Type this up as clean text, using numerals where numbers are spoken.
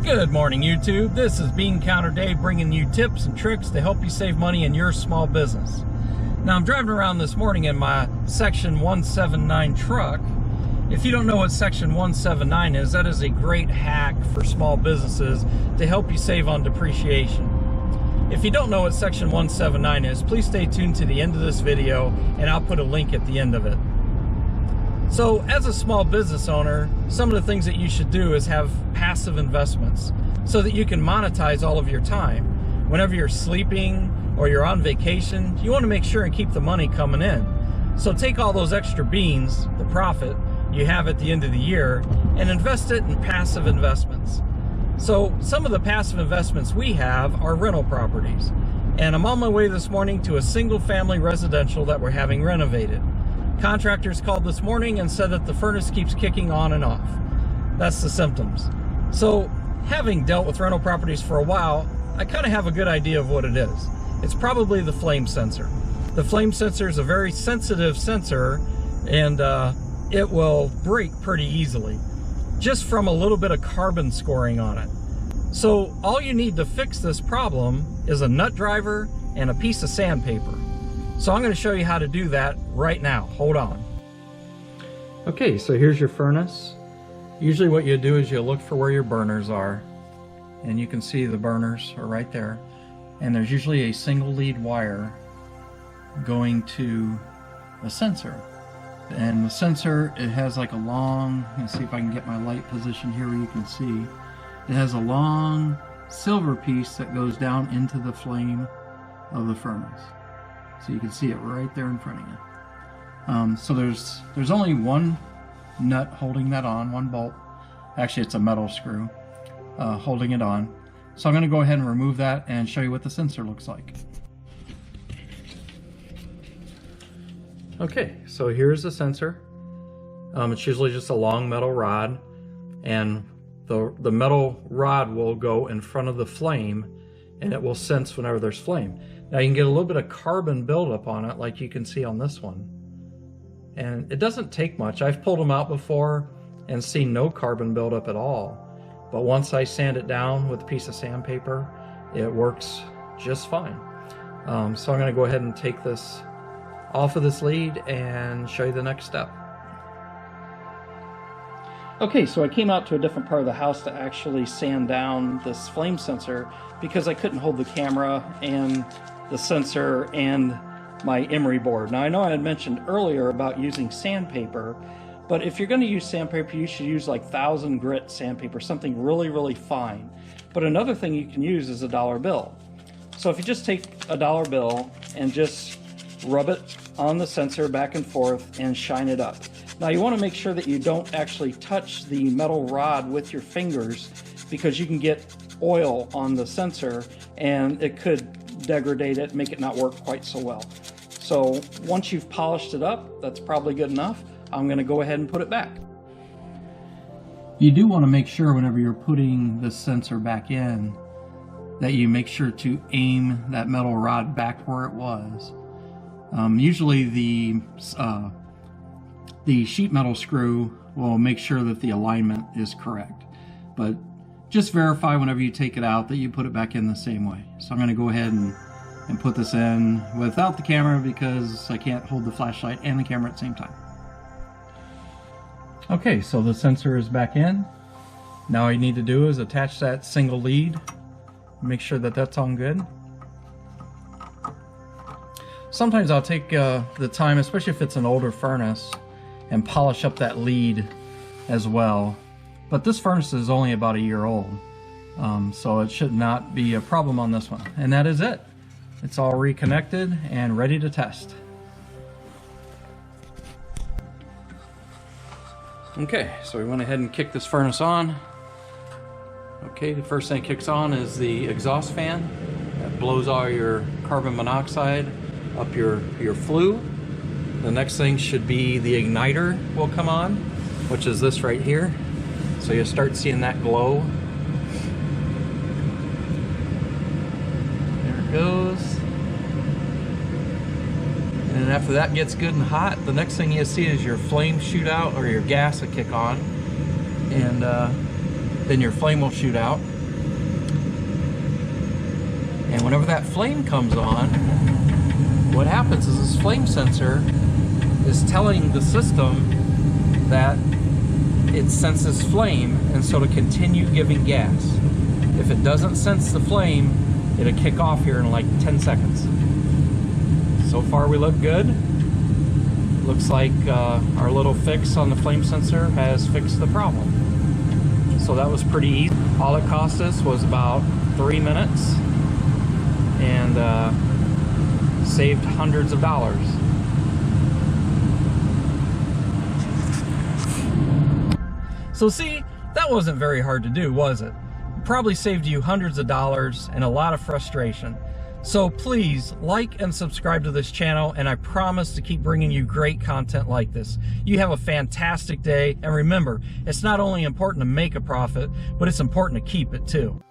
Good morning, YouTube. This is Bean Counter Dave bringing you tips and tricks to help you save money in your small business. Now, I'm driving around this morning in my Section 179 truck. If you don't know what Section 179 is, that is a great hack for small businesses to help you save on depreciation. If you don't know what Section 179 is, please stay tuned to the end of this video and I'll put a link at the end of it. So as a small business owner, some of the things that you should do is have passive investments so that you can monetize all of your time. Whenever you're sleeping or you're on vacation, you want to make sure and keep the money coming in. So take all those extra beans, the profit you have at the end of the year, and invest it in passive investments. So some of the passive investments we have are rental properties. And I'm on my way this morning to a single family residential that we're having renovated. Contractors called this morning and said that the furnace keeps kicking on and off. That's the symptoms. So having dealt with rental properties for a while, I kind of have a good idea of what it is. It's probably the flame sensor. The flame sensor is a very sensitive sensor and it will break pretty easily just from a little bit of carbon scoring on it. So all you need to fix this problem is a nut driver and a piece of sandpaper. So I'm going to show you how to do that right now. Hold on. Okay, so here's your furnace. Usually what you do is you look for where your burners are, and you can see the burners are right there. And there's usually a single lead wire going to the sensor. And the sensor, it has like a long, let's see if I can get my light position here where you can see. It has a long silver piece that goes down into the flame of the furnace. So you can see it right there in front of you. So there's only one nut holding that on, one bolt. Actually, it's a metal screw holding it on. So I'm going to go ahead and remove that and show you what the sensor looks like. Okay, so here's the sensor. It's usually just a long metal rod, and the metal rod will go in front of the flame, and it will sense whenever there's flame. Now you can get a little bit of carbon buildup on it, like you can see on this one. And it doesn't take much. I've pulled them out before and seen no carbon buildup at all. But once I sand it down with a piece of sandpaper, it works just fine. So I'm gonna go ahead and take this off of this lead and show you the next step. Okay, so I came out to a different part of the house to actually sand down this flame sensor because I couldn't hold the camera and the sensor and my emery board. Now I know I had mentioned earlier about using sandpaper, but if you're going to use sandpaper, you should use like 1000 grit sandpaper, something really, really fine. But another thing you can use is a dollar bill. So if you just take a dollar bill and just rub it on the sensor back and forth and shine it up. Now you want to make sure that you don't actually touch the metal rod with your fingers because you can get oil on the sensor and it could degrade it, make it not work quite so well. So once you've polished it up, that's probably good enough. I'm going to go ahead and put it back. You do want to make sure whenever you're putting the sensor back in that you make sure to aim that metal rod back where it was. Usually the sheet metal screw will make sure that the alignment is correct, but just verify whenever you take it out that you put it back in the same way. So I'm going to go ahead and put this in without the camera because I can't hold the flashlight and the camera at the same time. Okay, so the sensor is back in. Now all you need to do is attach that single lead. Make sure that that's on good. Sometimes I'll take the time, especially if it's an older furnace, and polish up that lead as well. But this furnace is only about a year old, so it should not be a problem on this one. And that is it. It's all reconnected and ready to test. Okay, so we went ahead and kicked this furnace on. Okay, the first thing that kicks on is the exhaust fan. That blows all your carbon monoxide up your flue. The next thing should be the igniter will come on, which is this right here. So you'll start seeing that glow. There it goes. And then after that gets good and hot, the next thing you see is your flame shoot out, or your gas will kick on. And then your flame will shoot out. And whenever that flame comes on, what happens is this flame sensor is telling the system that it senses flame, and so to continue giving gas. If it doesn't sense the flame, it'll kick off here in like 10 seconds. So far we look good. Looks like our little fix on the flame sensor has fixed the problem. So that was pretty easy. All it cost us was about 3 minutes and saved hundreds of dollars. So see, that wasn't very hard to do, was it? Probably saved you hundreds of dollars and a lot of frustration. So please like and subscribe to this channel, and I promise to keep bringing you great content like this. You have a fantastic day, and remember, it's not only important to make a profit, but it's important to keep it too.